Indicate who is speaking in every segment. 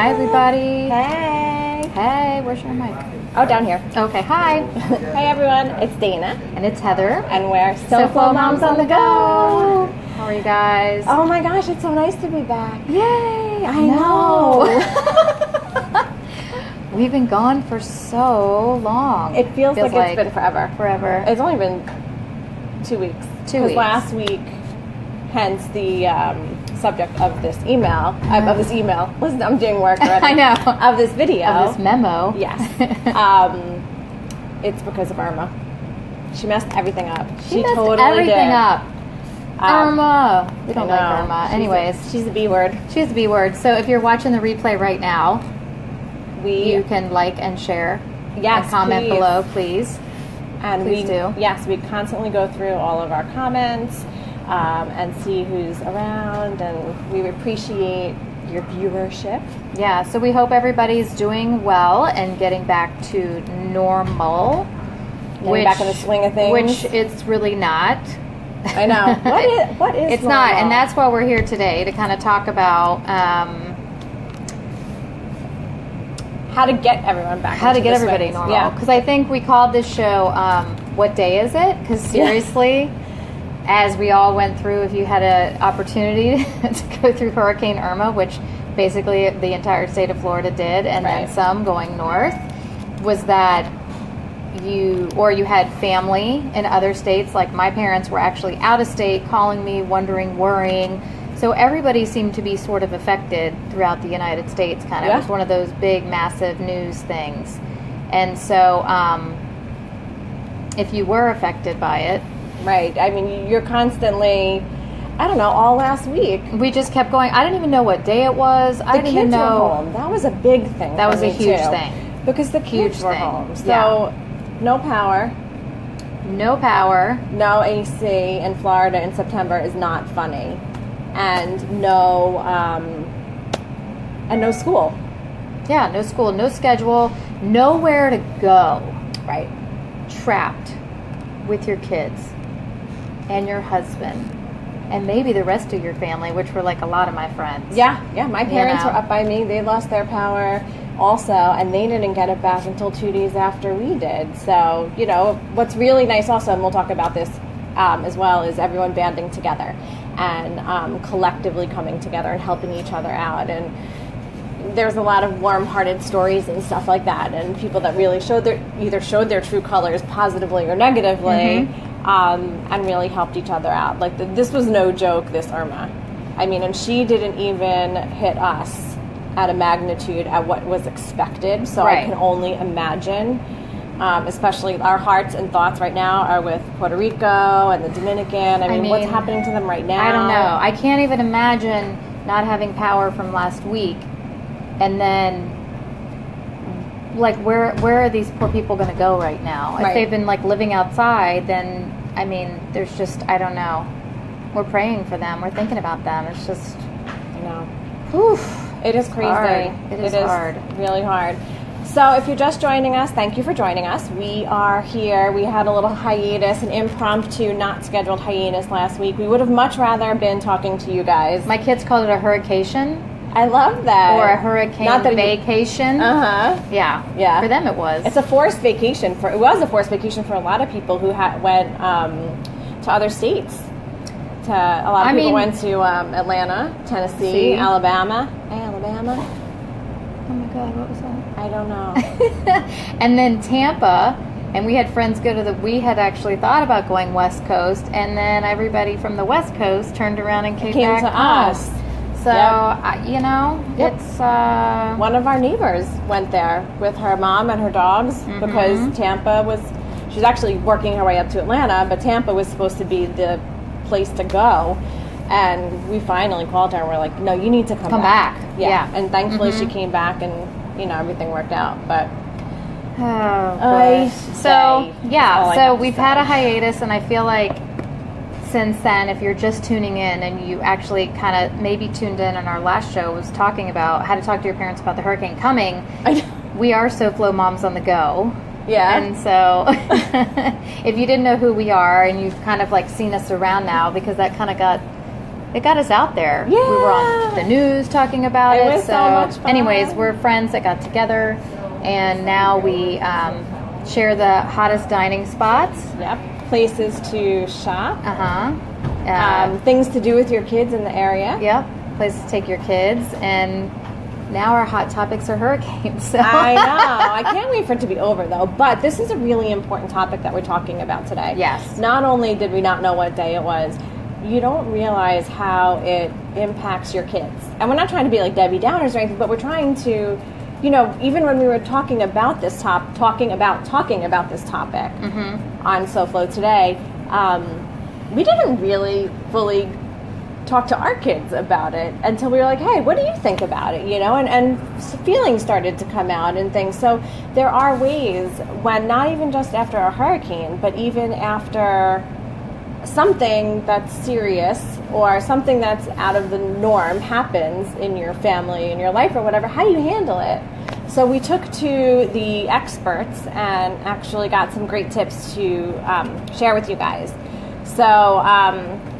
Speaker 1: Hi, everybody.
Speaker 2: Hey.
Speaker 1: Hey, where's your mic?
Speaker 2: Oh, down here.
Speaker 1: Okay, hi.
Speaker 2: Hi, everyone. It's Dana.
Speaker 1: And it's Heather.
Speaker 2: And we're SoFlo Moms on the Go.
Speaker 1: How are you guys?
Speaker 2: Oh, my gosh. It's so nice to be back.
Speaker 1: Yay.
Speaker 2: I know.
Speaker 1: We've been gone for so long.
Speaker 2: It feels like it's been forever.
Speaker 1: Forever.
Speaker 2: It's only been 2 weeks.
Speaker 1: 2 weeks.
Speaker 2: Last week, hence the subject of this email. Listen, I'm doing work already.
Speaker 1: I know.
Speaker 2: Of this video.
Speaker 1: Of this memo.
Speaker 2: Yes. It's because of Irma. She messed everything up.
Speaker 1: She messed
Speaker 2: totally
Speaker 1: everything
Speaker 2: did.
Speaker 1: up. Irma. We don't like Irma. Anyways.
Speaker 2: She's a B word.
Speaker 1: She's the B word. So if you're watching the replay right now, you can like and share.
Speaker 2: Yes,
Speaker 1: and comment
Speaker 2: please.
Speaker 1: below, please.
Speaker 2: And
Speaker 1: please do.
Speaker 2: Yes, we constantly go through all of our comments and see who's around, and we appreciate your viewership.
Speaker 1: Yeah, so we hope everybody's doing well and getting back to normal.
Speaker 2: Back in the swing of things.
Speaker 1: Which it's really not.
Speaker 2: I know. What is
Speaker 1: It's
Speaker 2: normal?
Speaker 1: not, and that's why we're here today, to kind of talk about
Speaker 2: how to get everyone back.
Speaker 1: How to get
Speaker 2: the
Speaker 1: everybody
Speaker 2: swings.
Speaker 1: normal.
Speaker 2: Yeah.
Speaker 1: Because I think we called this show, What Day Is It? Because seriously, as we all went through, if you had an opportunity to go through Hurricane Irma, which basically the entire state of Florida did, and then some going north, was that you had family in other states. Like my parents were actually out of state, calling me, wondering, worrying. So everybody seemed to be sort of affected throughout the United States, kind of. It was one of those big, massive news things. And so if you were affected by it.
Speaker 2: Right. I mean, you're constantly, I don't know, all last week.
Speaker 1: We just kept going. I didn't even know what day it was. I didn't even know.
Speaker 2: The kids were home. That was a big thing.
Speaker 1: That was a huge
Speaker 2: too,
Speaker 1: thing.
Speaker 2: because the kids were home. So no power.
Speaker 1: No power.
Speaker 2: No AC in Florida in September is not funny. And no school.
Speaker 1: Yeah, no school, no schedule, nowhere to go.
Speaker 2: Right.
Speaker 1: Trapped with your kids and your husband and maybe the rest of your family, which were like a lot of my friends.
Speaker 2: Yeah. My parents were up by me. They lost their power also, and they didn't get it back until 2 days after we did. So, what's really nice also, and we'll talk about this as well, is everyone banding together and collectively coming together and helping each other out. And there's a lot of warm-hearted stories and stuff like that, and people that really showed their true colors positively or negatively, and really helped each other out. Like this was no joke, this Irma. I mean, and she didn't even hit us at a magnitude at what was expected. So I can only imagine. Especially our hearts and thoughts right now are with Puerto Rico and the Dominican. I mean, what's happening to them right now?
Speaker 1: I don't know. I can't even imagine not having power from last week. And then, like, where are these poor people going to go right now? If they've been, like, living outside, then, I mean, there's just, I don't know. We're praying for them. We're thinking about them. It's just, oof.
Speaker 2: It is crazy.
Speaker 1: Hard. It is hard.
Speaker 2: Really hard. So if you're just joining us, thank you for joining us. We are here. We had a little hiatus, an impromptu, not scheduled hiatus last week. We would have much rather been talking to you guys.
Speaker 1: My kids called it a hurrication.
Speaker 2: I love that.
Speaker 1: Or a hurricane vacation. Yeah. For them it was.
Speaker 2: It was a forced vacation for a lot of people who went to other states. A lot of people went to Atlanta, Tennessee, Alabama.
Speaker 1: Oh my God, what was that?
Speaker 2: I don't know.
Speaker 1: And then Tampa, and we had friends we had actually thought about going West Coast, and then everybody from the West Coast turned around and came back
Speaker 2: to us.
Speaker 1: So, it's...
Speaker 2: One of our neighbors went there with her mom and her dogs because she's actually working her way up to Atlanta, but Tampa was supposed to be the place to go. And we finally called her and we're like, no, you need to come back. Yeah. And thankfully she came back and, everything worked out. But
Speaker 1: so we've had a hiatus, and I feel like since then, if you're just tuning in and you actually kind of maybe tuned in on our last show, was talking about how to talk to your parents about the hurricane coming. We are SoFlo Moms on the Go.
Speaker 2: Yeah.
Speaker 1: And so if you didn't know who we are, and you've kind of like seen us around now, because that kind of got it got us out there.
Speaker 2: Yeah.
Speaker 1: We were on the news talking about it.
Speaker 2: It was so much fun.
Speaker 1: Anyways, we're friends that got together, and now we share the hottest dining spots.
Speaker 2: Yep. Places to shop. Things to do with your kids in the area.
Speaker 1: Yep. Places to take your kids, and now our hot topics are hurricanes. So.
Speaker 2: I know. I can't wait for it to be over, though. But this is a really important topic that we're talking about today.
Speaker 1: Yes.
Speaker 2: Not only did we not know what day it was, you don't realize how it impacts your kids. And we're not trying to be like Debbie Downers or anything, but we're trying to, even when we were talking about this topic on SoFlo today, we didn't really fully talk to our kids about it until we were like, hey, what do you think about it? And feelings started to come out and things. So there are ways when not even just after a hurricane, but even after something that's serious or something that's out of the norm happens in your family, in your life or whatever, how do you handle it? So we took to the experts and actually got some great tips to share with you guys. So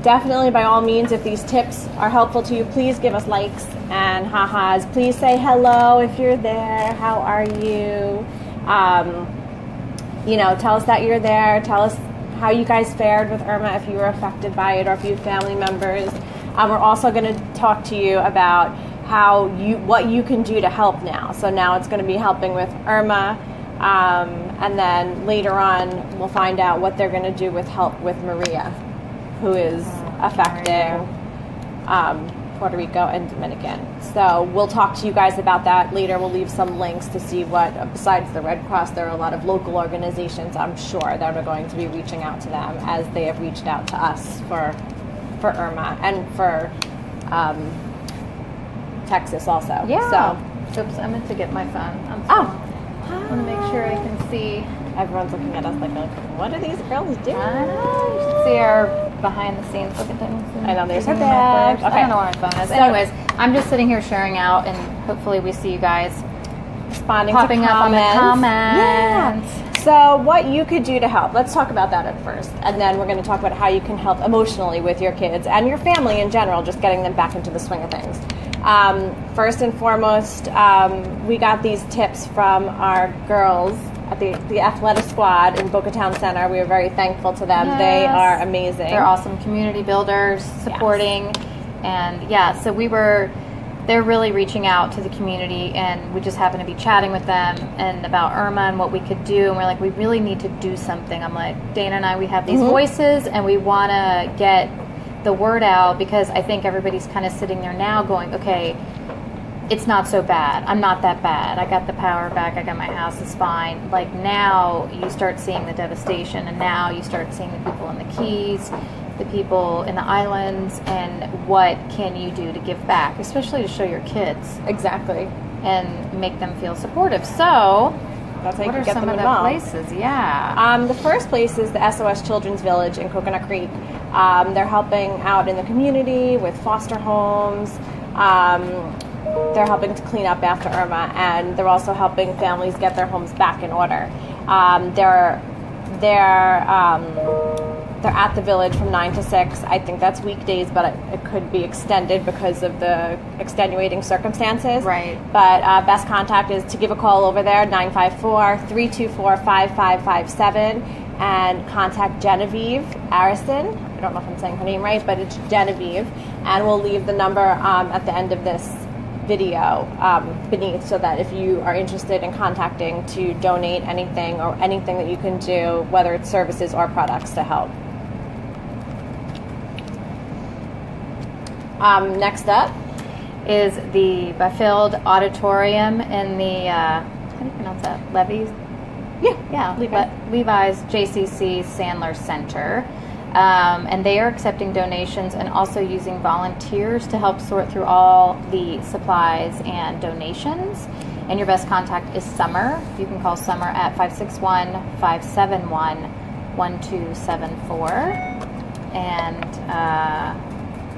Speaker 2: definitely, by all means, if these tips are helpful to you, please give us likes and ha-has. Please say hello if you're there. How are you? Tell us that you're there. Tell us how you guys fared with Irma, if you were affected by it or if you have family members. We're also going to talk to you about what you can do to help now. So now it's going to be helping with Irma. And then later on, we'll find out what they're going to do with help with Maria, who is affecting Puerto Rico and Dominican. So we'll talk to you guys about that later. We'll leave some links to see what, besides the Red Cross, there are a lot of local organizations, I'm sure, that are going to be reaching out to them as they have reached out to us for Irma and for Texas also.
Speaker 1: Yeah. So, oops, I meant to get my phone. I want to make sure I can see.
Speaker 2: Everyone's looking at us like, what are these girls doing?
Speaker 1: I know. You should see our behind the scenes. Look at them.
Speaker 2: I know, there's her bag. Okay.
Speaker 1: I don't know where my phone is. So, anyways, I'm just sitting here sharing out, and hopefully we see you guys
Speaker 2: responding
Speaker 1: popping
Speaker 2: to
Speaker 1: up on the comments.
Speaker 2: Yeah. So what you could do to help. Let's talk about that at first. And then we're going to talk about how you can help emotionally with your kids and your family in general, just getting them back into the swing of things. First and foremost, we got these tips from our girls at the athletic squad in Boca Town Center. We are very thankful to them. Yes. They are amazing.
Speaker 1: They're awesome community builders, supporting. Yes. And so they're really reaching out to the community, and we just happened to be chatting with them and about Irma and what we could do. And we're like, we really need to do something. I'm like, Dana and I, we have these voices, and we want to get the word out, because I think everybody's kind of sitting there now going, okay, it's not so bad. I'm not that bad. I got the power back. I got my house is fine. Like, now you start seeing the devastation, and now you start seeing the people in the Keys, the people in the islands, and what can you do to give back, especially to show your kids.
Speaker 2: Exactly.
Speaker 1: And make them feel supportive. So
Speaker 2: that's how you
Speaker 1: what
Speaker 2: can
Speaker 1: are
Speaker 2: get
Speaker 1: some
Speaker 2: them
Speaker 1: of
Speaker 2: involved.
Speaker 1: the places? Yeah.
Speaker 2: The first place is the SOS Children's Village in Coconut Creek. They're helping out in the community with foster homes. They're helping to clean up after Irma, and they're also helping families get their homes back in order. They're at the village from 9 to 6. I think that's weekdays, but it could be extended because of the extenuating circumstances.
Speaker 1: Right.
Speaker 2: But best contact is to give a call over there, 954-324-5557, and contact Genevieve Arison. I don't know if I'm saying her name right, but it's Genevieve. And we'll leave the number at the end of this video beneath, so that if you are interested in contacting to donate anything or anything that you can do, whether it's services or products to help. Next up
Speaker 1: is the Byfield Auditorium in the, how do you pronounce that? Levi's? Yeah. Levi's JCC Sandler Center. And they are accepting donations and also using volunteers to help sort through all the supplies and donations. And your best contact is Summer. You can call Summer at 561-571-1274 and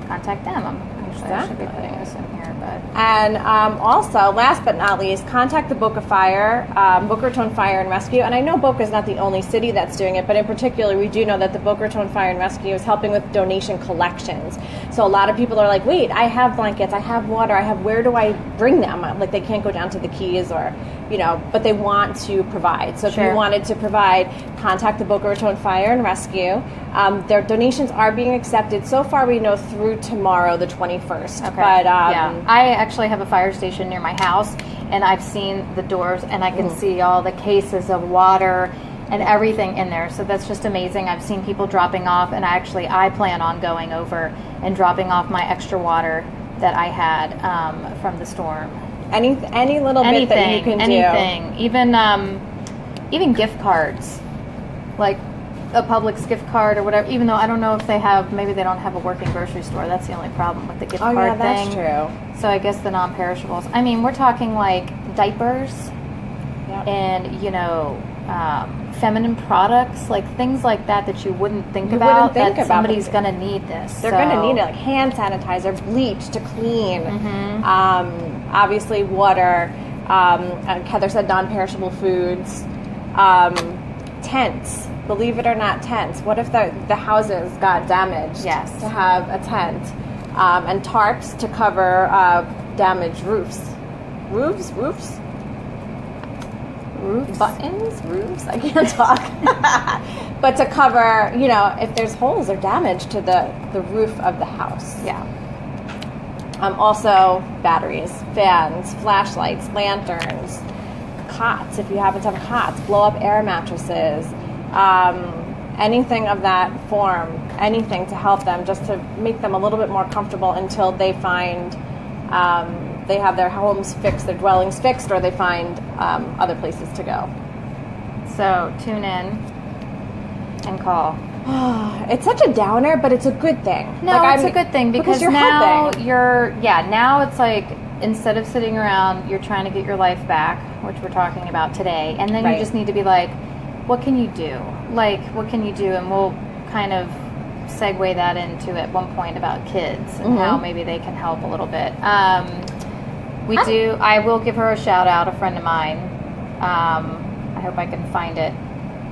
Speaker 1: contact them. I should be putting this in here, but.
Speaker 2: And also, last but not least, contact the Boca Raton Fire and Rescue. And I know Boca is not the only city that's doing it, but in particular, we do know that the Boca Raton Fire and Rescue is helping with donation collections. So a lot of people are like, wait, I have blankets, I have water, where do I bring them? Like they can't go down to the Keys or, but they want to provide. So if you wanted to provide, contact the Boca Raton Fire and Rescue. Their donations are being accepted. So far we know through tomorrow, the 21st.
Speaker 1: Okay.
Speaker 2: But
Speaker 1: I actually have a fire station near my house, and I've seen the doors, and I can see all the cases of water and everything in there. So that's just amazing. I've seen people dropping off, and I plan on going over and dropping off my extra water that I had from the storm.
Speaker 2: Any little bit that you can
Speaker 1: do. Even gift cards, like a Publix gift card or whatever. Even though I don't know if maybe they don't have a working grocery store. That's the only problem with the gift card thing.
Speaker 2: That's true.
Speaker 1: So I guess the non-perishables. I mean, we're talking like diapers, and feminine products, like things like that you wouldn't think about somebody's going to need this.
Speaker 2: They're going to need it, like hand sanitizer, bleach to clean, obviously water, Heather said non-perishable foods, tents, believe it or not, tents. What if the houses got damaged?
Speaker 1: Yes.
Speaker 2: To have a tent, and tarps to cover damaged roofs. Buttons, roofs, I can't talk. But to cover, if there's holes or damage to the roof of the house.
Speaker 1: Yeah.
Speaker 2: Also, batteries, fans, flashlights, lanterns, cots, if you happen to have cots, blow-up air mattresses, anything of that form, anything to help them, just to make them a little bit more comfortable until they find they have their homes fixed, their dwellings fixed, or they find other places to go.
Speaker 1: So tune in and call.
Speaker 2: It's such a downer, but it's a good thing.
Speaker 1: No, it's a good thing because
Speaker 2: you're
Speaker 1: now
Speaker 2: helping.
Speaker 1: now it's like instead of sitting around, you're trying to get your life back, which we're talking about today, and then you just need to be like, what can you do? Like, what can you do? And we'll kind of segue that into at one point about kids and how maybe they can help a little bit. I will give her a shout out, a friend of mine. I hope I can find it.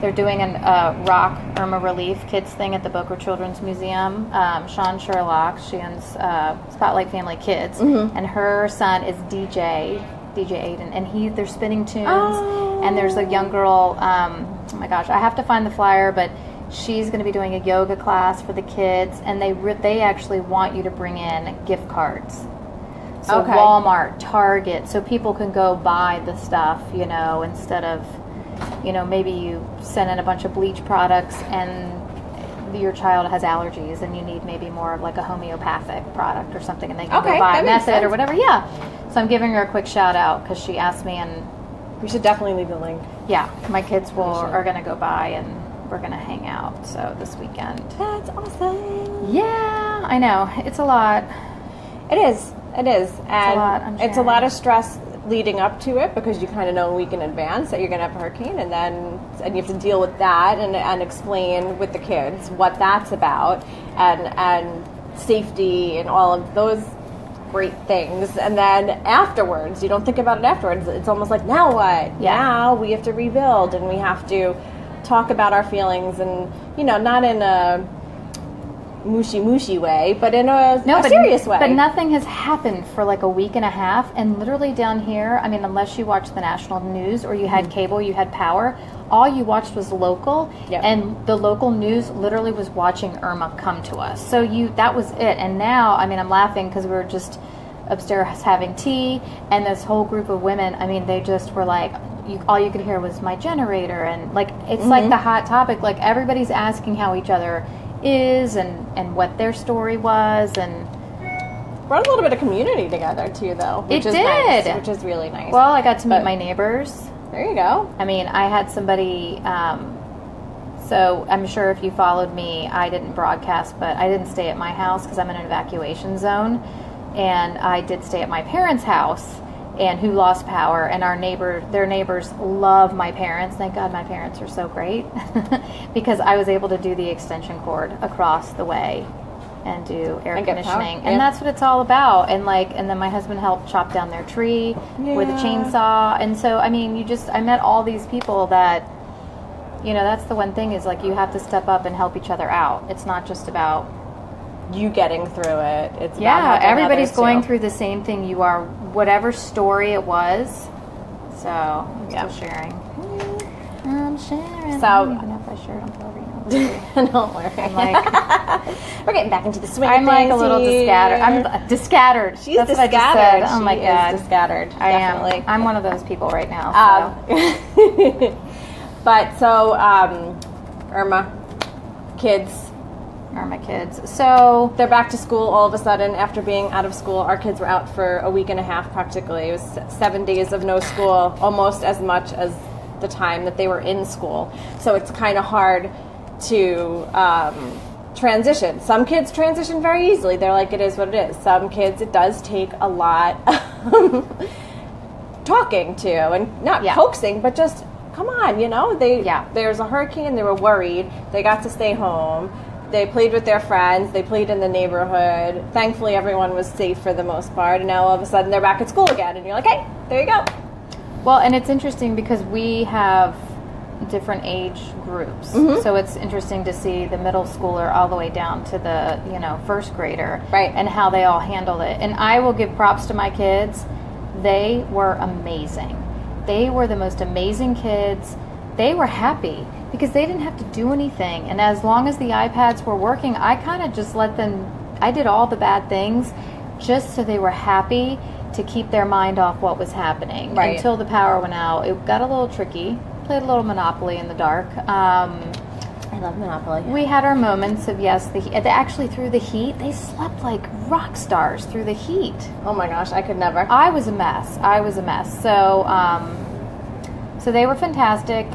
Speaker 1: They're doing a rock Irma relief kids thing at the Boca Children's Museum. Sean Sherlock, she owns Spotlight Family Kids, and her son is DJ Aiden, and they're spinning tunes. And there's a young girl, oh my gosh, I have to find the flyer, but she's going to be doing a yoga class for the kids, and they actually want you to bring in gift cards. So Walmart, Target, so people can go buy the stuff, instead of, maybe you send in a bunch of bleach products and your child has allergies and you need maybe more of like a homeopathic product or something, and they can go buy a method or whatever. Yeah. So I'm giving her a quick shout out because she asked me, and
Speaker 2: we should definitely leave the link.
Speaker 1: Yeah, my kids are going to go by and we're going to hang out. So this weekend.
Speaker 2: That's awesome.
Speaker 1: Yeah, I know. It's a lot.
Speaker 2: It is. And it's a lot of stress leading up to it because you kind of know a week in advance that you're going to have a hurricane, and you have to deal with that and explain with the kids what that's about and safety and all of those great things. And then afterwards, you don't think about it afterwards. It's almost like, now what?
Speaker 1: Yeah.
Speaker 2: Now we have to rebuild, and we have to talk about our feelings, and not in a mushy way, but in a serious way.
Speaker 1: But nothing has happened for like a week and a half, and literally down here, I mean, unless you watched the national news or you had cable, you had power, all you watched was local, and the local news literally was watching Irma come to us. So that was it. And now, I mean, I'm laughing because we were just upstairs having tea, and this whole group of women, I mean, they just were like, all you could hear was my generator, and like it's like the hot topic. Like everybody's asking how each other is and what their story was, and
Speaker 2: brought a little bit of community together too, though. Which is nice, which is really nice.
Speaker 1: Well, I got to meet my neighbors.
Speaker 2: There you go.
Speaker 1: I mean, I had somebody. So I'm sure if you followed me, I didn't broadcast, but I didn't stay at my house because I'm in an evacuation zone, and I did stay at my parents' house, and who lost power, and their neighbors love my parents. Thank God my parents are so great because I was able to do the extension cord across the way and do air conditioning. And that's what it's all about. And then my husband helped chop down their tree with a chainsaw. And so, I mean, I met all these people that, that's the one thing is like you have to step up and help each other out. It's not just about,
Speaker 2: you getting through it. It's about helping
Speaker 1: everybody's
Speaker 2: others,
Speaker 1: going
Speaker 2: too.
Speaker 1: through the same thing you are, whatever story it was. So I'm still sharing. I'm sharing.
Speaker 2: So,
Speaker 1: I don't even know if I shared on television.
Speaker 2: Don't worry.
Speaker 1: I'm like,
Speaker 2: we're getting back into the swing.
Speaker 1: I'm
Speaker 2: of
Speaker 1: like
Speaker 2: things
Speaker 1: a little
Speaker 2: here.
Speaker 1: discattered. I'm discattered.
Speaker 2: She's
Speaker 1: That's
Speaker 2: discattered.
Speaker 1: what I just said. Oh my God.
Speaker 2: Is discattered.
Speaker 1: I
Speaker 2: Definitely.
Speaker 1: am. I'm one of those people right now. So.
Speaker 2: But so, Irma, kids.
Speaker 1: Irma kids. So
Speaker 2: They're back to school all of a sudden after being out of school. Our kids were out for a week and a half practically. It was 7 days of no school, almost as much as the time that they were in school. So it's kind of hard to transition. Some kids transition very easily. They're like, it is what it is. Some kids, it does take a lot talking to and not coaxing, but just, come on, there's a hurricane, they were worried. They got to stay home. They played with their friends. They played in the neighborhood. Thankfully, everyone was safe for the most part. And now all of a sudden, they're back at school again. And you're like, hey, there you go.
Speaker 1: Well, and it's interesting because we have different age groups.
Speaker 2: Mm-hmm.
Speaker 1: So it's interesting to see the middle schooler all the way down to the, first grader.
Speaker 2: Right.
Speaker 1: And how they all handled it. And I will give props to my kids. They were amazing. They were the most amazing kids. They were happy because they didn't have to do anything. And as long as the iPads were working, I kind of just let them, I did all the bad things just so they were happy to keep their mind off what was happening.
Speaker 2: Right.
Speaker 1: Until the power went out. It got a little tricky. Played a little Monopoly in the dark.
Speaker 2: I love Monopoly.
Speaker 1: We had our moments of, actually through the heat, they slept like rock stars through the heat.
Speaker 2: Oh my gosh, I could never.
Speaker 1: I was a mess. So, so they were fantastic.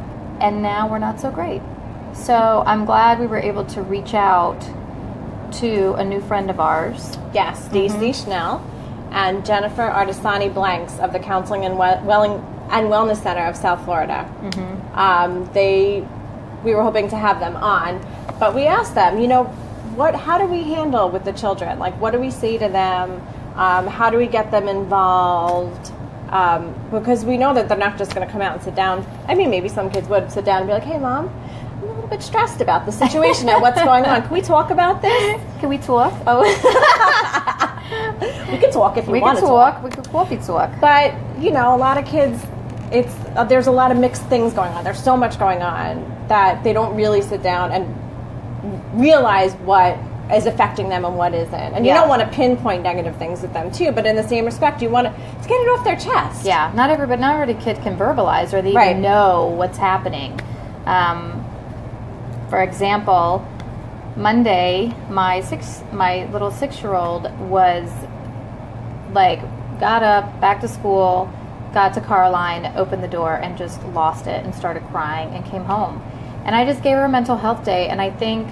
Speaker 1: And now we're not so great. So I'm glad we were able to reach out to a new friend of ours.
Speaker 2: Yes, Stacy Schnell and Jennifer Artisani Blanks of the Counseling and Wellness Center of South Florida. We were hoping to have them on, but we asked them, how do we handle with the children? Like, what do we say to them? How do we get them involved? Because we know that they're not just going to come out and sit down. I mean, maybe some kids would sit down and be like, hey, Mom, I'm a little bit stressed about the situation and what's going on. Can we talk about this?
Speaker 1: Can we talk?
Speaker 2: Oh, we can talk if you want to talk.
Speaker 1: We could coffee talk.
Speaker 2: But, a lot of kids, there's a lot of mixed things going on. There's so much going on that they don't really sit down and realize what is affecting them and what isn't. And you don't want to pinpoint negative things at them too, but in the same respect, you want to get it off their chest.
Speaker 1: Yeah, not every kid can verbalize or they even know what's happening. For example, Monday, my little 6-year-old was like, got up, back to school, got to Caroline, opened the door, and just lost it and started crying and came home. And I just gave her a mental health day, and I think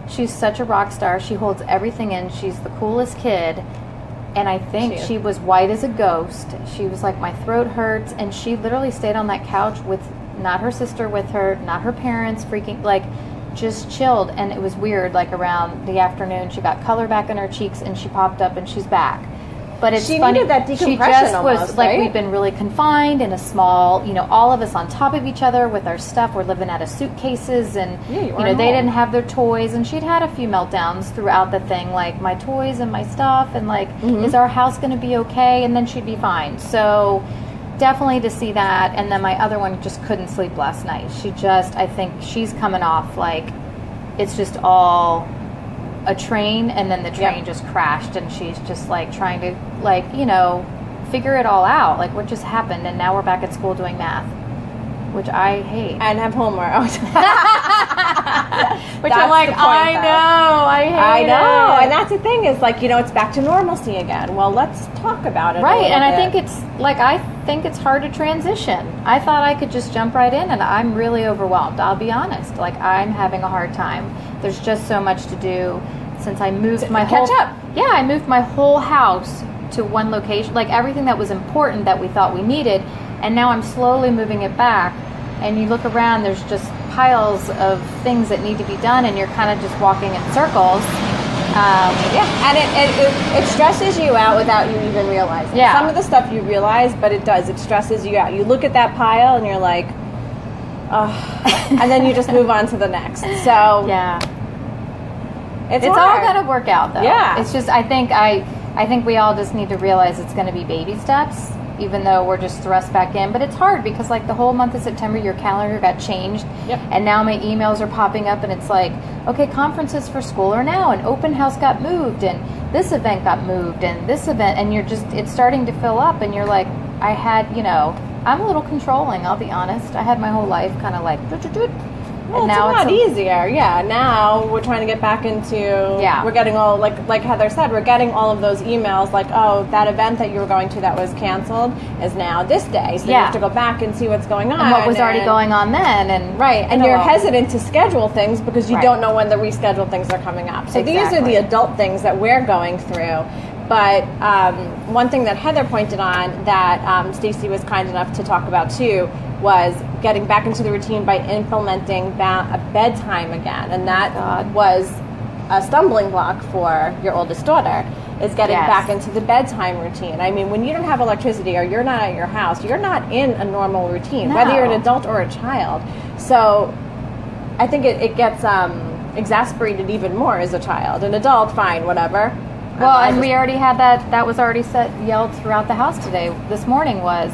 Speaker 1: she's such a rock star. She holds everything in. She's the coolest kid. And I think she was white as a ghost. She was like, my throat hurts. And she literally stayed on that couch with not her sister with her, not her parents, freaking, like, just chilled. And it was weird, like, around the afternoon, she got color back in her cheeks and she popped up and she's back. But it's
Speaker 2: she
Speaker 1: funny.
Speaker 2: Needed that decompression.
Speaker 1: She just
Speaker 2: almost,
Speaker 1: was like,
Speaker 2: right?
Speaker 1: we've been really confined in a small, all of us on top of each other with our stuff. We're living out of suitcases, and they didn't have their toys. And she'd had a few meltdowns throughout the thing, like my toys and my stuff, and like, is our house going to be okay? And then she'd be fine. So definitely to see that. And then my other one just couldn't sleep last night. I think she's coming off like it's just all a train, and then the train just crashed, and she's just like trying to figure it all out, like what just happened. And now we're back at school doing math, which I hate,
Speaker 2: and have homework.
Speaker 1: Which I'm like, I know, I hate it.
Speaker 2: And that's the thing is like, it's back to normalcy again. Well, let's talk about it.
Speaker 1: Right, and I think it's hard to transition. I thought I could just jump right in, and I'm really overwhelmed. I'll be honest. Like, I'm having a hard time. There's just so much to do since I moved I moved my whole house to one location, like everything that was important that we thought we needed, and now I'm slowly moving it back. And you look around, there's just piles of things that need to be done, and you're kind of just walking in circles.
Speaker 2: And it stresses you out without you even realizing.
Speaker 1: Yeah.
Speaker 2: Some of the stuff you realize, but it stresses you out. You look at that pile and you're like, oh, and then you just move on to the next. So It's
Speaker 1: all
Speaker 2: hard.
Speaker 1: going to work out, though.
Speaker 2: Yeah.
Speaker 1: It's just, I think we all just need to realize it's going to be baby steps, even though we're just thrust back in. But it's hard because, like, the whole month of September, your calendar got changed.
Speaker 2: Yep.
Speaker 1: And now my emails are popping up, and it's like, okay, conferences for school are now, and open house got moved, and this event got moved, and this event, and you're just, it's starting to fill up, and you're like, I had, you know, I'm a little controlling, I'll be honest. I had my whole life kind of like,
Speaker 2: well,
Speaker 1: and
Speaker 2: it's
Speaker 1: now
Speaker 2: a lot easier. Yeah, now we're trying to get back into, we're getting all, like Heather said, we're getting all of those emails like, oh, that event that you were going to that was canceled is now this day. So you have to go back and see what's going on.
Speaker 1: And what was already going on then. And
Speaker 2: and you're hesitant to schedule things because you don't know when the rescheduled things are coming up. So these are the adult things that we're going through. But one thing that Heather pointed on that Stacy was kind enough to talk about too was getting back into the routine by implementing a bedtime again. And that was a stumbling block for your oldest daughter, is getting back into the bedtime routine. I mean, when you don't have electricity or you're not at your house, you're not in a normal routine, whether you're an adult or a child. So I think it gets exasperated even more as a child. An adult, fine, whatever.
Speaker 1: Well, and we already had that was already yelled throughout the house today. This morning was,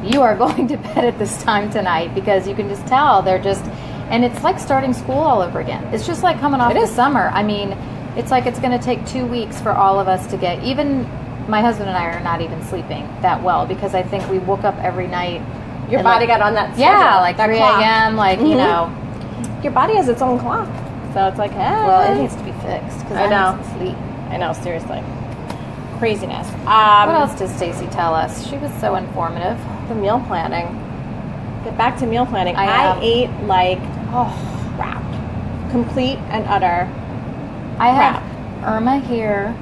Speaker 1: you are going to bed at this time tonight, because you can just tell they're just, and it's like starting school all over again. It's just like coming off the summer. I mean, it's like it's going to take 2 weeks for all of us to get, even my husband and I are not even sleeping that well, because I think we woke up every night.
Speaker 2: Your body got on that schedule.
Speaker 1: Yeah, like 3 a.m., like, you know.
Speaker 2: Your body has its own clock. So it's like, hey.
Speaker 1: Well, it needs to be fixed, because I need some sleep.
Speaker 2: I know, seriously. Craziness.
Speaker 1: What else did Stacy tell us? She was so informative.
Speaker 2: The meal planning. Get back to meal planning. I ate like crap. Complete and utter
Speaker 1: I
Speaker 2: crap.
Speaker 1: have Irma here,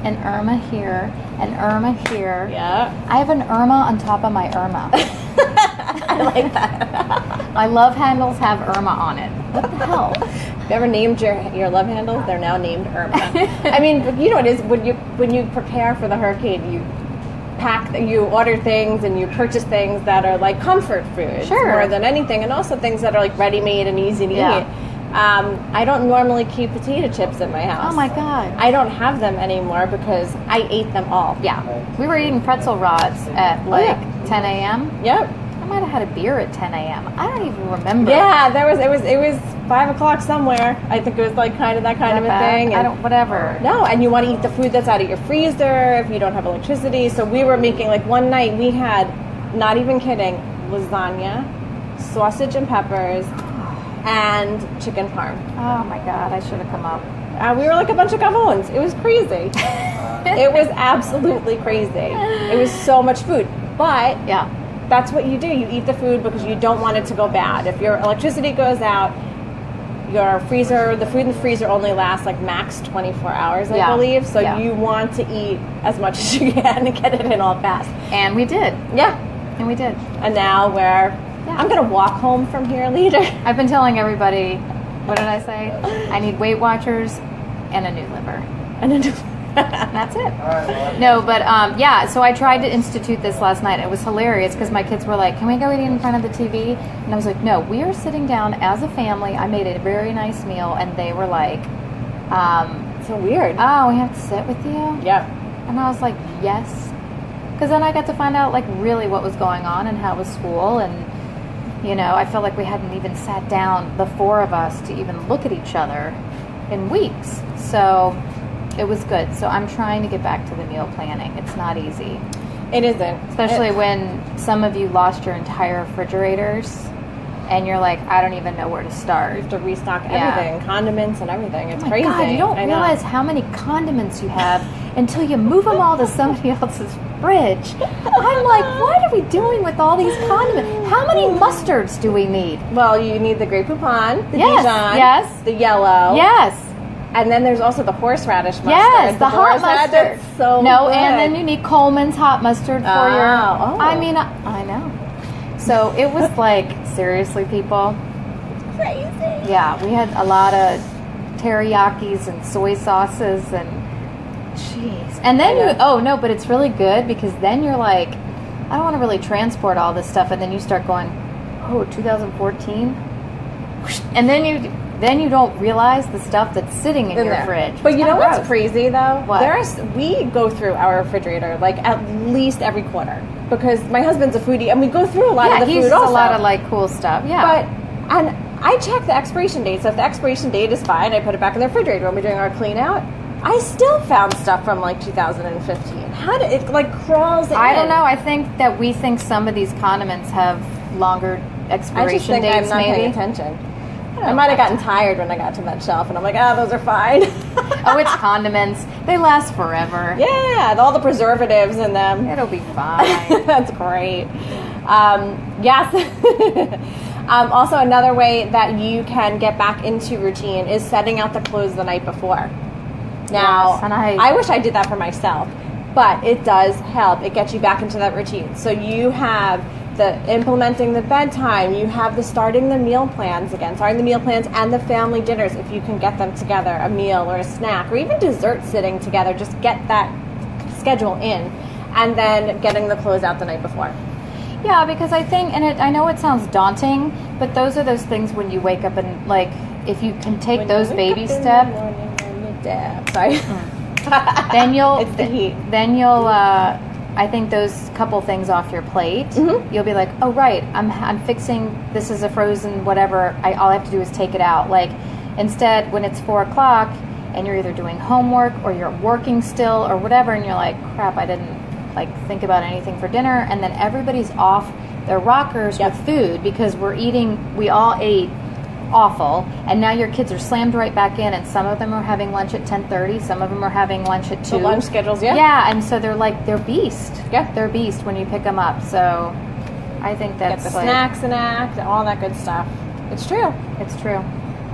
Speaker 1: and Irma here, and Irma here.
Speaker 2: Yeah.
Speaker 1: I have an Irma on top of my Irma.
Speaker 2: I like that.
Speaker 1: My love handles have Irma on it. What the hell?
Speaker 2: Have you ever named your love handles? They're now named Irma. I mean, you know what it is, when you prepare for the hurricane, you order things and you purchase things that are like comfort foods more than anything, and also things that are like ready-made and easy to eat. I don't normally keep potato chips in my house.
Speaker 1: Oh my God.
Speaker 2: I don't have them anymore because I ate them all.
Speaker 1: Yeah. We were eating pretzel rods at 10 a.m.
Speaker 2: Yep.
Speaker 1: I might have had a beer at 10 a.m. I don't even remember.
Speaker 2: Yeah, it was 5 o'clock somewhere. I think it was like kind of that kind of a thing.
Speaker 1: And whatever.
Speaker 2: No, and you want to eat the food that's out of your freezer if you don't have electricity. So we were making, like, one night we had, not even kidding, lasagna, sausage and peppers, and chicken parm.
Speaker 1: Oh my God, I should have come up.
Speaker 2: We were like a bunch of cajones. It was crazy. It was absolutely crazy. It was so much food. But that's what you do. You eat the food because you don't want it to go bad. If your electricity goes out, your freezer, the food in the freezer only lasts like max 24 hours, I believe. So you want to eat as much as you can and get it in all fast.
Speaker 1: And we did.
Speaker 2: Yeah.
Speaker 1: And we did.
Speaker 2: And now I'm going to walk home from here later.
Speaker 1: I've been telling everybody, what did I say? I need Weight Watchers and a new liver.
Speaker 2: And a new
Speaker 1: That's it. No, but so I tried to institute this last night. It was hilarious because my kids were like, can we go eat in front of the TV? And I was like, no, we are sitting down as a family. I made a very nice meal, and they were like,
Speaker 2: so weird.
Speaker 1: Oh, we have to sit with you?
Speaker 2: Yeah.
Speaker 1: And I was like, yes. Because then I got to find out like really what was going on and how was school, and you know, I felt like we hadn't even sat down, the four of us, to even look at each other in weeks. So it was good. So I'm trying to get back to the meal planning. It's not easy.
Speaker 2: It isn't.
Speaker 1: Especially when some of you lost your entire refrigerators and you're like, I don't even know where to start.
Speaker 2: You have to restock everything, condiments and everything. It's crazy.
Speaker 1: God, you don't realize how many condiments you have until you move them all to somebody else's fridge. I'm like, what are we doing with all these condiments? How many mustards do we need?
Speaker 2: Well, you need the Grey Poupon, the
Speaker 1: Dijon,
Speaker 2: yes, the yellow,
Speaker 1: yes,
Speaker 2: and then there's also the horseradish mustard.
Speaker 1: Yes, the hot mustard.
Speaker 2: So
Speaker 1: no,
Speaker 2: good.
Speaker 1: And then you need Coleman's hot mustard for your. Oh. I mean, I know. So it was like, seriously, people.
Speaker 2: It's crazy.
Speaker 1: Yeah, we had a lot of teriyakis and soy sauces and jeez. And then but it's really good because then you're like, I don't want to really transport all this stuff, and then you start going, 2014, and then then you don't realize the stuff that's sitting in your
Speaker 2: there.
Speaker 1: fridge.
Speaker 2: But you know what's
Speaker 1: gross.
Speaker 2: crazy though?
Speaker 1: What?
Speaker 2: We go through our refrigerator like at least every quarter because my husband's a foodie and we go through a lot of the
Speaker 1: he
Speaker 2: food
Speaker 1: uses
Speaker 2: also.
Speaker 1: a lot of like cool stuff. Yeah.
Speaker 2: And I check the expiration date. So if the expiration date is fine, I put it back in the refrigerator when we're doing our clean out. I still found stuff from like 2015. How did it like crawls in?
Speaker 1: I don't know. I think that we think some of these condiments have longer expiration
Speaker 2: I just think
Speaker 1: dates.
Speaker 2: I'm not
Speaker 1: maybe
Speaker 2: paying attention. I might have gotten tired when I got to that shelf, and I'm like, those are fine.
Speaker 1: Oh, it's condiments. They last forever.
Speaker 2: Yeah, all the preservatives in them.
Speaker 1: It'll be fine.
Speaker 2: That's great. Yes. Also, another way that you can get back into routine is setting out the clothes the night before. Now,
Speaker 1: Yes, and
Speaker 2: I wish I did that for myself, but it does help. It gets you back into that routine. So you have the implementing the bedtime, you have the starting the meal plans and the family dinners if you can get them together, a meal or a snack or even dessert sitting together. Just get that schedule in, and then getting the clothes out the night before.
Speaker 1: Yeah, because I think, and I know it sounds daunting, but those are those things when you wake up and like, if you can take
Speaker 2: When
Speaker 1: those
Speaker 2: you
Speaker 1: baby
Speaker 2: wake up in
Speaker 1: steps,
Speaker 2: the morning and you dab. Sorry.
Speaker 1: then you'll,
Speaker 2: It's the heat.
Speaker 1: then you'll, I think those couple things off your plate, you'll be like, oh right, I'm fixing, this is a frozen whatever, all I have to do is take it out. Like, instead, when it's 4 o'clock and you're either doing homework or you're working still or whatever, and you're like, crap, I didn't like think about anything for dinner, and then everybody's off their rockers with food because we all ate awful, and now your kids are slammed right back in, and some of them are having lunch at 10:30, some of them are having lunch at 2.
Speaker 2: The lunch schedules,
Speaker 1: Yeah, and so they're beast.
Speaker 2: Yeah.
Speaker 1: They're beast when you pick them up. So I think that's
Speaker 2: Get the
Speaker 1: like,
Speaker 2: snacks and all that good stuff. It's true.
Speaker 1: it's true.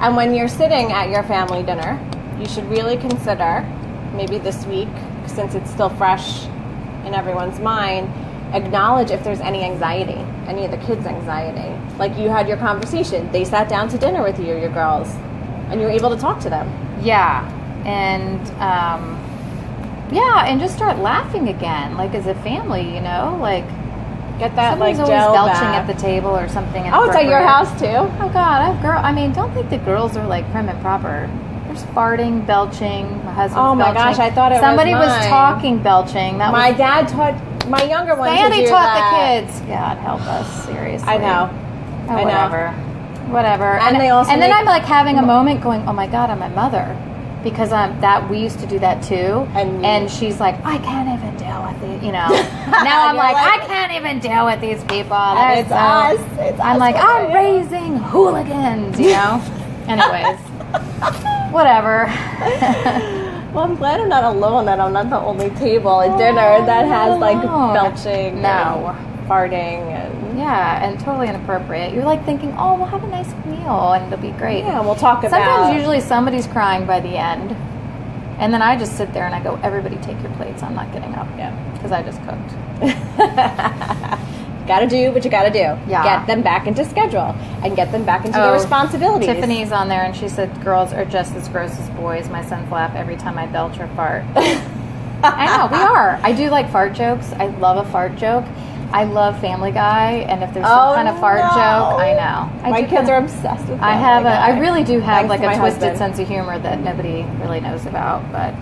Speaker 2: And when you're sitting at your family dinner, you should really consider, maybe this week, since it's still fresh in everyone's mind, acknowledge if there's any anxiety, any of the kids' anxiety. Like you had your conversation. They sat down to dinner with you, your girls, and you were able to talk to them.
Speaker 1: Yeah, and and just start laughing again, like as a family, you know, like
Speaker 2: Get that
Speaker 1: somebody's
Speaker 2: like
Speaker 1: always
Speaker 2: gel
Speaker 1: belching
Speaker 2: back.
Speaker 1: at the table or something.
Speaker 2: Oh, it's at your house too?
Speaker 1: Oh God, I mean, don't think the girls are like prim and proper. There's farting, belching. My husband's
Speaker 2: Oh my
Speaker 1: belching.
Speaker 2: gosh, I thought it was
Speaker 1: somebody was
Speaker 2: mine.
Speaker 1: talking belching. That
Speaker 2: My
Speaker 1: was
Speaker 2: dad taught my younger ones to
Speaker 1: Sandy
Speaker 2: do
Speaker 1: taught
Speaker 2: that.
Speaker 1: the kids. God help us, seriously.
Speaker 2: I know.
Speaker 1: Oh,
Speaker 2: I know.
Speaker 1: Whatever.
Speaker 2: And they also
Speaker 1: and then
Speaker 2: make-
Speaker 1: I'm like having a moment going, oh my God, I'm a mother. Because we used to do that too. And she's like, I can't even deal with it, you know. Now I'm
Speaker 2: You're
Speaker 1: like,
Speaker 2: like-
Speaker 1: I can't even deal with these people.
Speaker 2: And
Speaker 1: They're
Speaker 2: it's
Speaker 1: so-"
Speaker 2: us. It's
Speaker 1: I'm
Speaker 2: us
Speaker 1: like,
Speaker 2: for
Speaker 1: I'm
Speaker 2: you.
Speaker 1: raising hooligans, you know. Anyways, whatever.
Speaker 2: Well, I'm glad I'm not alone, that I'm not the only table at dinner that has like
Speaker 1: no.
Speaker 2: belching
Speaker 1: No.
Speaker 2: and farting and
Speaker 1: Yeah, and totally inappropriate. You're like thinking, oh, we'll have a nice meal and it'll be great.
Speaker 2: yeah, we'll talk about
Speaker 1: Sometimes usually somebody's crying by the end. And then I just sit there and I go, everybody take your plates. I'm not getting up.
Speaker 2: Yeah.
Speaker 1: Because I just cooked.
Speaker 2: Gotta do what you gotta do.
Speaker 1: Yeah.
Speaker 2: Get them back into schedule and get them back into their responsibilities.
Speaker 1: Tiffany's on there and she said, girls are just as gross as boys. My sons laugh every time I belch or fart. I know, we are. I do like fart jokes. I love a fart joke. I love Family Guy, and if there's some kind of fart joke, I know.
Speaker 2: My kids are obsessed with
Speaker 1: I
Speaker 2: Family
Speaker 1: have
Speaker 2: Guy.
Speaker 1: I really do have
Speaker 2: Thanks
Speaker 1: like
Speaker 2: to
Speaker 1: a
Speaker 2: my
Speaker 1: twisted
Speaker 2: husband.
Speaker 1: sense of humor that nobody really knows about, but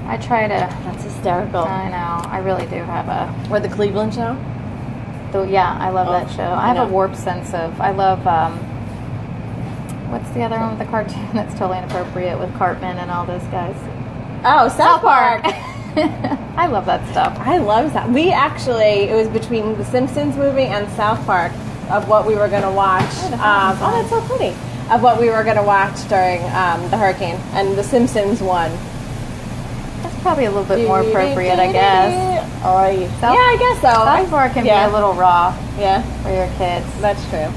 Speaker 1: I try to.
Speaker 2: That's hysterical.
Speaker 1: I know. I really do have a.
Speaker 2: Or the Cleveland show?
Speaker 1: Yeah, I love that show. I have
Speaker 2: know.
Speaker 1: a warped sense of. I love. What's the other one with the cartoon that's totally inappropriate with Cartman and all those guys?
Speaker 2: Oh, South Park.
Speaker 1: I love that stuff.
Speaker 2: I love that. We actually, it was between the Simpsons movie and South Park of what we were going to watch. Oh, that's so pretty. Of what we were going to watch during the hurricane. And the Simpsons won.
Speaker 1: That's probably a little bit more appropriate, I guess.
Speaker 2: Oh, yeah, I guess so.
Speaker 1: South Park can be a little raw
Speaker 2: Yeah,
Speaker 1: for your kids.
Speaker 2: that's true.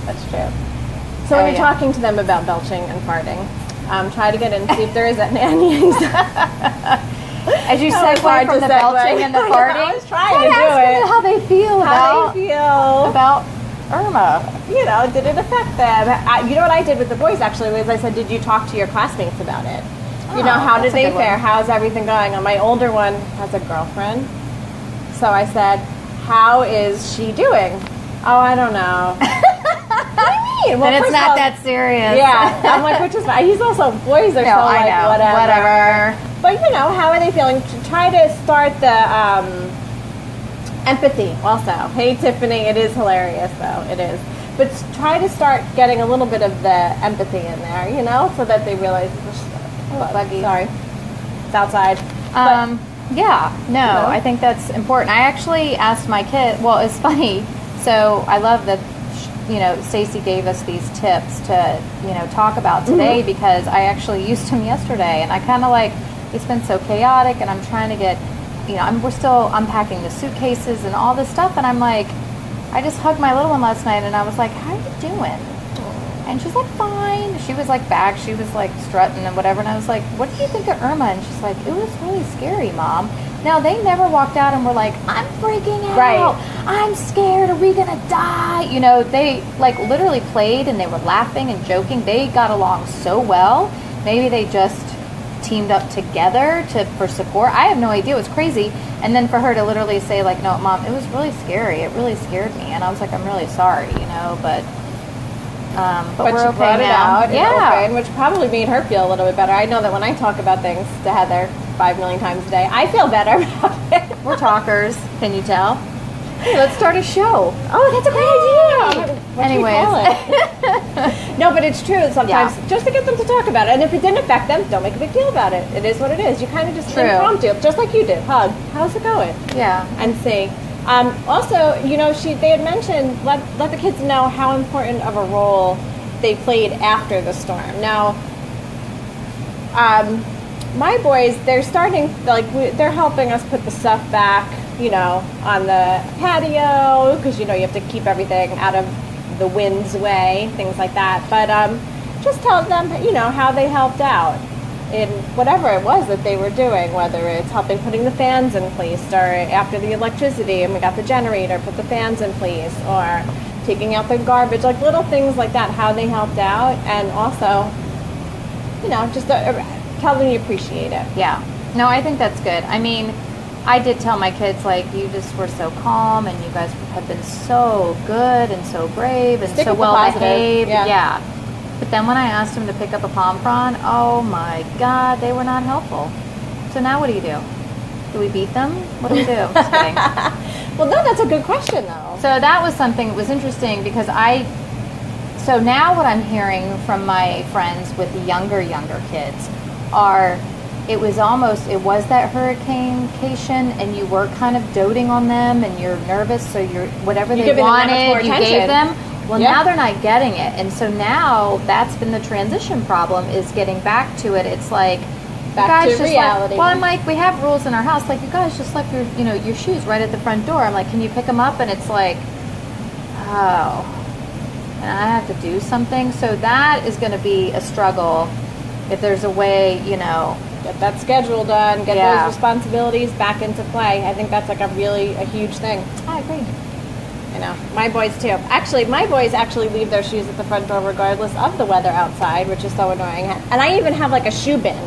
Speaker 2: That's true. So when you're talking to them about belching and farting, try to get in, see if there is any anxiety.
Speaker 1: As you
Speaker 2: That was
Speaker 1: segue
Speaker 2: hard
Speaker 1: from
Speaker 2: to
Speaker 1: the
Speaker 2: segue.
Speaker 1: belching and the
Speaker 2: I know,
Speaker 1: farting,
Speaker 2: I was trying to do
Speaker 1: ask
Speaker 2: it.
Speaker 1: them how they feel
Speaker 2: How do you feel?
Speaker 1: about Irma.
Speaker 2: You know, did it affect them? You know what I did with the boys actually was I said, did you talk to your classmates about it? You know, how did
Speaker 1: that's a
Speaker 2: they
Speaker 1: good one.
Speaker 2: fare? How's everything going? And my older one has a girlfriend. So I said, how is she doing? Oh, I don't know.
Speaker 1: What do you
Speaker 2: mean? Well,
Speaker 1: then it's
Speaker 2: first of
Speaker 1: not
Speaker 2: all,
Speaker 1: that serious.
Speaker 2: Yeah, I'm like, which is fine. He's also, boys are
Speaker 1: No,
Speaker 2: so
Speaker 1: I
Speaker 2: like,
Speaker 1: know.
Speaker 2: whatever. But, you know, how are they feeling? To try to start the empathy also. Hey, Tiffany, it is hilarious, though. It is. But try to start getting a little bit of the empathy in there, you know, so that they realize,
Speaker 1: buggy.
Speaker 2: Sorry, it's outside.
Speaker 1: Yeah, no, I think that's important. I actually asked my kid, well, it's funny. So I love that, you know, Stacy gave us these tips to, you know, talk about today because I actually used them yesterday. And I kind of like, it's been so chaotic and I'm trying to get, you know, we're still unpacking the suitcases and all this stuff. And I'm like, I just hugged my little one last night and I was like, how are you doing? And she's like, fine. She was like back. She was like strutting and whatever. And I was like, what did you think of Irma? And she's like, it was really scary, Mom. Now, they never walked out and were like, I'm freaking out.
Speaker 2: Right.
Speaker 1: I'm scared. Are we going to die? You know, they like literally played and they were laughing and joking. They got along so well. Maybe they just teamed up together for support. I have no idea. It was crazy. And then for her to literally say like, no, Mom, it was really scary. It really scared me. And I was like, I'm really sorry, you know, but we're okay
Speaker 2: brought
Speaker 1: now.
Speaker 2: It out
Speaker 1: Yeah.
Speaker 2: open, which probably made her feel a little bit better. I know that when I talk about things to Heather 5 million times a day, I feel better about it.
Speaker 1: We're talkers. Can you tell? Hey, let's start a show.
Speaker 2: Oh, that's a great idea. What should we call
Speaker 1: Anyways.
Speaker 2: it? No, but it's true sometimes, just to get them to talk about it. And if it didn't affect them, don't make a big deal about it. It is what it is. You kind of just impromptu, just like you did. Hug. How's it going?
Speaker 1: Yeah.
Speaker 2: And see. Also, you know, they had mentioned let the kids know how important of a role they played after the storm. Now, my boys, they're starting, like, they're helping us put the stuff back, you know, on the patio, because, you know, you have to keep everything out of the wind's way, things like that. But just tell them, you know, how they helped out in whatever it was that they were doing, whether it's helping putting the fans in place, or after the electricity and we got the generator, put the fans in place, or taking out the garbage, like little things like that, how they helped out. And also, you know, just tell them you appreciate it.
Speaker 1: Yeah. No, I think that's good. I mean, I did tell my kids, like, you just were so calm and you guys have been so good and so brave and so well behaved. Yeah. But then when I asked them to pick up a palm frond, oh my God, they were not helpful. So now what do? Do we beat them? What do we do? Just kidding.
Speaker 2: Well, no, that's a good question, though.
Speaker 1: So that was something that was interesting because so now what I'm hearing from my friends with the younger kids it was that hurricanecation and you were kind of doting on them and you're nervous, so whatever they wanted, you gave them. Well, now they're not getting it. And so now that's been the transition problem, is getting back to it. It's like,
Speaker 2: back to reality.
Speaker 1: Well, I'm like, we have rules in our house. Like, you guys just left your shoes right at the front door. I'm like, can you pick them up? And it's like, oh, and I have to do something. So that is going to be a struggle if there's a way, you know.
Speaker 2: Get that schedule done, get those responsibilities back into play. I think that's like a huge thing.
Speaker 1: I agree.
Speaker 2: You know, my boys too. Actually, my boys leave their shoes at the front door regardless of the weather outside, which is so annoying. And I even have like a shoe bin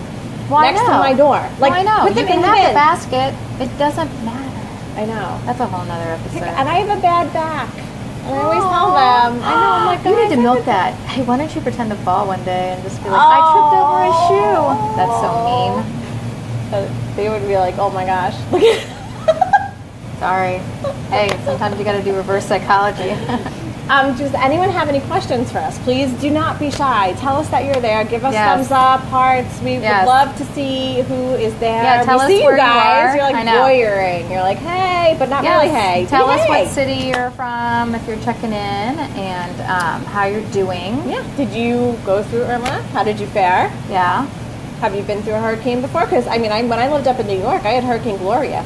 Speaker 2: next to my door. Like,
Speaker 1: I know.
Speaker 2: Put
Speaker 1: You
Speaker 2: them
Speaker 1: can
Speaker 2: in the
Speaker 1: have
Speaker 2: bin.
Speaker 1: a basket. It doesn't matter.
Speaker 2: I know.
Speaker 1: That's a whole nother episode.
Speaker 2: And I have a bad back. And I always tell them. I know. I'm like,
Speaker 1: you need to milk that. Hey, why don't you pretend to fall one day and just be like, I tripped over a shoe. That's so mean.
Speaker 2: They would be like, oh my gosh.
Speaker 1: Sorry. Hey, sometimes you got to do reverse psychology.
Speaker 2: Does anyone have any questions for us? Please do not be shy. Tell us that you're there. Give us
Speaker 1: Yes.
Speaker 2: thumbs up, hearts. We would love to see who is there.
Speaker 1: Yeah, tell us
Speaker 2: see
Speaker 1: where
Speaker 2: you guys.
Speaker 1: you are.
Speaker 2: You're like voyeuring. You're like, hey, but not really hey.
Speaker 1: Tell
Speaker 2: But
Speaker 1: us
Speaker 2: hey.
Speaker 1: what city you're from if you're checking in, and how you're doing.
Speaker 2: Yeah. Did you go through Irma? How did you fare?
Speaker 1: Yeah.
Speaker 2: Have you been through a hurricane before? Because, I mean, when I lived up in New York, I had Hurricane Gloria.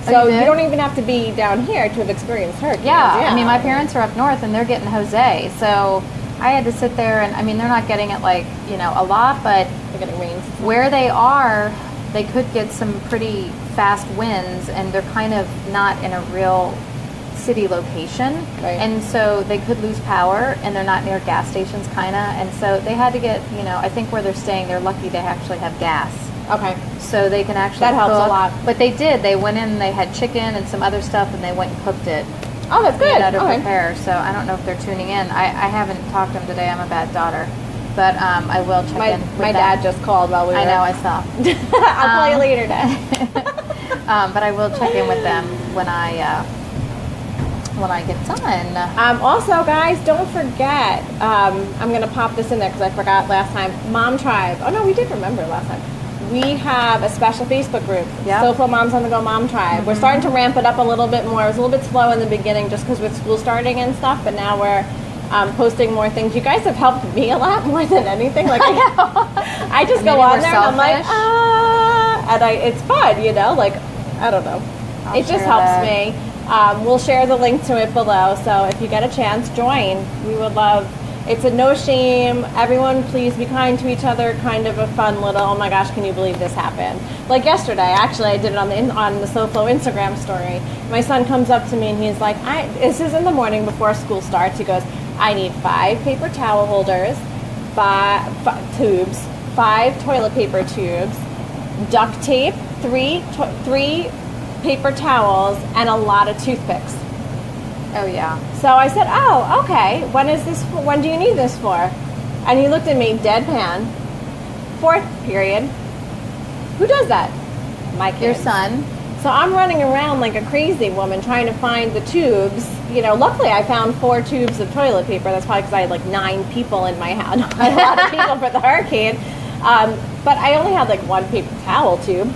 Speaker 2: So
Speaker 1: Oh, you
Speaker 2: you don't even have to be down here to have experienced hurricanes.
Speaker 1: Yeah, I mean, my parents are up north and they're getting Jose, so I had to sit there and, I mean, they're not getting it like, you know, a lot, but
Speaker 2: They're getting rains.
Speaker 1: where they are, they could get some pretty fast winds, and they're kind of not in a real city location.
Speaker 2: Right.
Speaker 1: And so they could lose power, and they're not near gas stations, kind of, and so they had to get, you know, I think where they're staying, they're lucky they actually have gas.
Speaker 2: Okay.
Speaker 1: So they can actually
Speaker 2: That helps a
Speaker 1: cook.
Speaker 2: lot.
Speaker 1: But they did. They went in, they had chicken and some other stuff, and they went and cooked it.
Speaker 2: Oh, that's good.
Speaker 1: To
Speaker 2: Okay.
Speaker 1: prepare. So I don't know if they're tuning in. I haven't talked to them today. I'm a bad daughter. But I will check in with
Speaker 2: my
Speaker 1: them.
Speaker 2: dad just called while we were...
Speaker 1: I know, I saw.
Speaker 2: I'll call you later, Dad.
Speaker 1: But I will check in with them when I get done.
Speaker 2: Also, guys, don't forget, I'm going to pop this in there because I forgot last time, Mom Tribe. Oh, no, we did remember last time. We have a special Facebook group, SoFlo Moms on the Go Mom Tribe. We're starting to ramp it up a little bit more. It was a little bit slow in the beginning just because with school starting and stuff, but now we're posting more things. You guys have helped me a lot more than anything. Like I just go on there and I'm like, and it's fun, you know. Like I don't know, it just helps me. We'll share the link to it below. So if you get a chance, join. We would love. It's a no shame. Everyone, please be kind to each other. Kind of a fun little. Oh my gosh, can you believe this happened? Like yesterday, actually, I did it on the SoFlo Instagram story. My son comes up to me and he's like, this is in the morning before school starts. He goes, I need 5 paper towel holders, 5 tubes, 5 toilet paper tubes, duct tape, 3 paper towels, and a lot of toothpicks.
Speaker 1: Oh yeah.
Speaker 2: So I said, oh, okay. When do you need this for? And he looked at me, deadpan. 4th period. Who does that? My kids.
Speaker 1: Your son.
Speaker 2: So I'm running around like a crazy woman trying to find the tubes. You know, luckily I found 4 tubes of toilet paper. That's probably because I had like 9 people in my house. I had a lot of people for the hurricane. But I only had like 1 paper towel tube.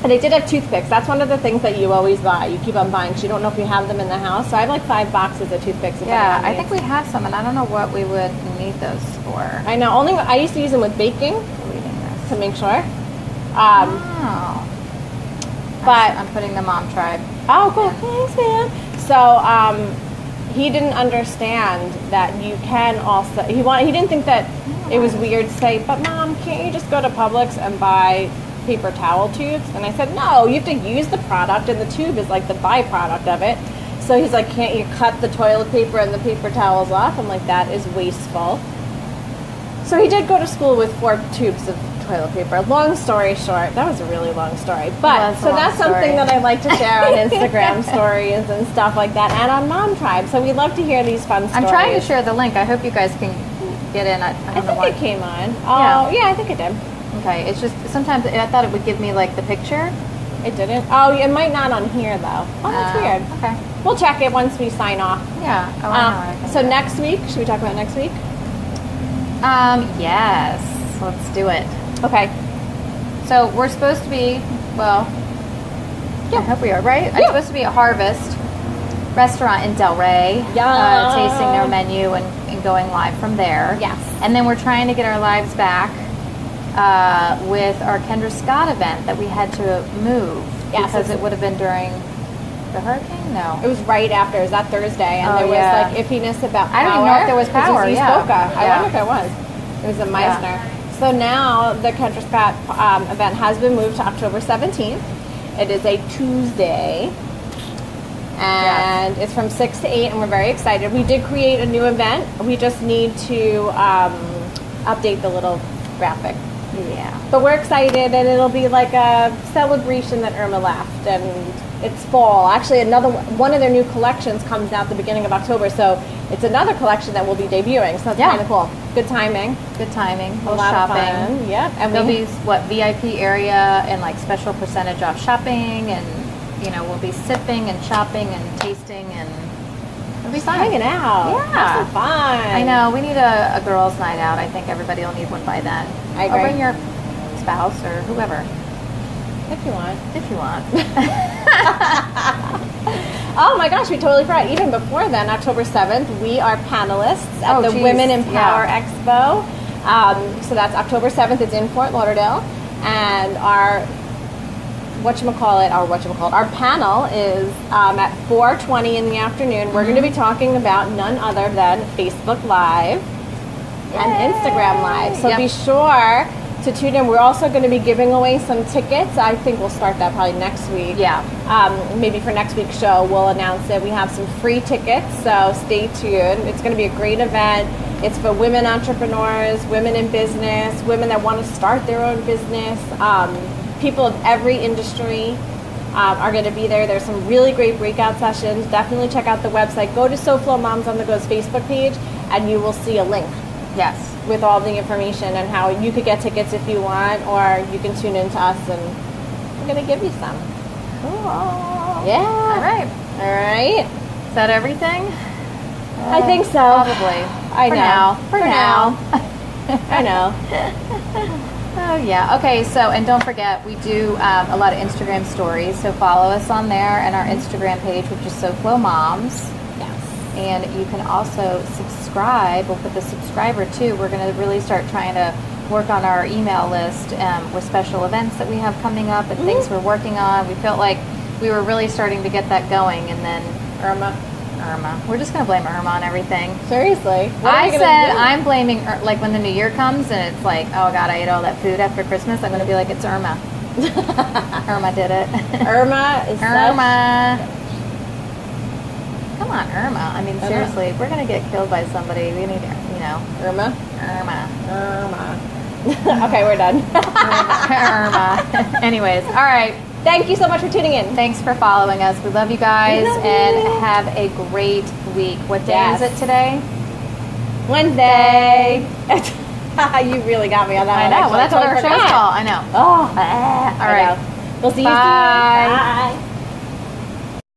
Speaker 2: And they did have toothpicks. That's one of the things that you always buy. You keep on buying because you don't know if you have them in the house. So I have like 5 boxes of toothpicks.
Speaker 1: Yeah, I think we have some, and I don't know what we would need those for.
Speaker 2: I know. I used to use them with baking to make sure. But
Speaker 1: I'm putting the Mom Tribe.
Speaker 2: Oh, cool. Thanks, man. So he didn't understand that you can also. He didn't think that it was weird to say, but Mom, can't you just go to Publix and buy paper towel tubes? And I said, no, you have to use the product, and the tube is like the byproduct of it. So he's like, can't you cut the toilet paper and the paper towels off? I'm like, that is wasteful. So he did go to school with 4 tubes of toilet paper. Long story short, that was a really long story. But so that's something that I like to share on Instagram stories and stuff like that, and on Mom Tribe. So we love to hear these fun stories.
Speaker 1: I'm trying to share the link. I hope you guys can get in. I
Speaker 2: think it came on. Oh, yeah, I think it did.
Speaker 1: Okay, it's just sometimes I thought it would give me like the picture.
Speaker 2: It didn't? Oh, it might not on here though. Oh, that's weird.
Speaker 1: Okay.
Speaker 2: We'll check it once we sign off.
Speaker 1: Yeah. Oh, I know.
Speaker 2: So next week, should we talk about next week?
Speaker 1: Yes. Let's do it.
Speaker 2: Okay.
Speaker 1: So we're supposed to be, well, I hope we are, right?
Speaker 2: Yeah.
Speaker 1: I'm supposed to be at Harvest Restaurant in Delray, tasting their menu and going live from there.
Speaker 2: Yes.
Speaker 1: And then we're trying to get our lives back with our Kendra Scott event that we had to move because it would have been during the hurricane. No,
Speaker 2: it was right after. It was that Thursday, and there was like iffiness about power.
Speaker 1: I don't even know if there was power.
Speaker 2: I wonder if there was. It was a Meisner. Yeah. So now the Kendra Scott event has been moved to October 17th. It is a Tuesday. And it's from 6 to 8, and we're very excited. We did create a new event. We just need to update the little graphic.
Speaker 1: Yeah.
Speaker 2: But we're excited, and it'll be like a celebration that Irma left, and it's fall. Actually, one of their new collections comes out the beginning of October, so it's another collection that we'll be debuting. So that's kind of cool. Good timing.
Speaker 1: Good timing.
Speaker 2: A lot
Speaker 1: shopping.
Speaker 2: Of fun. Yep.
Speaker 1: And there'll be VIP area and like special percentage off shopping, and we'll be sipping and shopping and tasting, and it'll be fun.
Speaker 2: Hanging out.
Speaker 1: Yeah.
Speaker 2: Have some fun.
Speaker 1: I know. We need a girls' night out. I think everybody will need one by then.
Speaker 2: I agree.
Speaker 1: Or bring your spouse or whoever.
Speaker 2: If you want.
Speaker 1: If you want.
Speaker 2: Oh my gosh, we totally forgot. Even before then, October 7th, we are panelists at the Women in Power Expo. So that's October 7th. It's in Fort Lauderdale. And our panel is at 4:20 in the afternoon. We're going to be talking about none other than Facebook Live and Instagram Live. So be sure to tune in. We're also going to be giving away some tickets. I think we'll start that probably next week.
Speaker 1: Yeah.
Speaker 2: Maybe for next week's show, we'll announce it. We have some free tickets, so stay tuned. It's going to be a great event. It's for women entrepreneurs, women in business, women that want to start their own business, people of every industry. are going to be there. There's some really great breakout sessions. Definitely check out the website. Go to SoFlo Moms on the Go's Facebook page, and you will see a link.
Speaker 1: Yes.
Speaker 2: With all the information and how you could get tickets if you want, or you can tune in to us, and we're going to give you some.
Speaker 1: Cool.
Speaker 2: Yeah.
Speaker 1: All right.
Speaker 2: All right.
Speaker 1: Is that everything?
Speaker 2: I think so.
Speaker 1: Probably.
Speaker 2: I know.
Speaker 1: For now.
Speaker 2: I know.
Speaker 1: Oh, yeah. Okay, so, and don't forget, we do a lot of Instagram stories, so follow us on there and our Instagram page, which is SoFlo Moms.
Speaker 2: Yes.
Speaker 1: And you can also subscribe. We'll put the subscriber, too. We're going to really start trying to work on our email list with special events that we have coming up and things we're working on. We felt like we were really starting to get that going, and then Irma. We're just going to blame Irma on everything.
Speaker 2: Seriously.
Speaker 1: I said I'm blaming, like when the new year comes and it's like, oh God, I ate all that food after Christmas, I'm going to be like, it's Irma. Irma did it.
Speaker 2: Irma is
Speaker 1: Irma. Come on, Irma. I mean, seriously, if we're going to get killed by somebody, we need,
Speaker 2: Irma. Okay, we're done.
Speaker 1: Irma. Anyways, all right.
Speaker 2: Thank you so much for tuning in.
Speaker 1: Thanks for following us. We love you guys, and have a great week. What day is it today?
Speaker 2: Wednesday. You really got me on that
Speaker 1: I
Speaker 2: one.
Speaker 1: know. Well, that's what our show's called. I know.
Speaker 2: Oh.
Speaker 1: All right.
Speaker 2: We'll see you soon.
Speaker 1: Bye.
Speaker 2: Bye.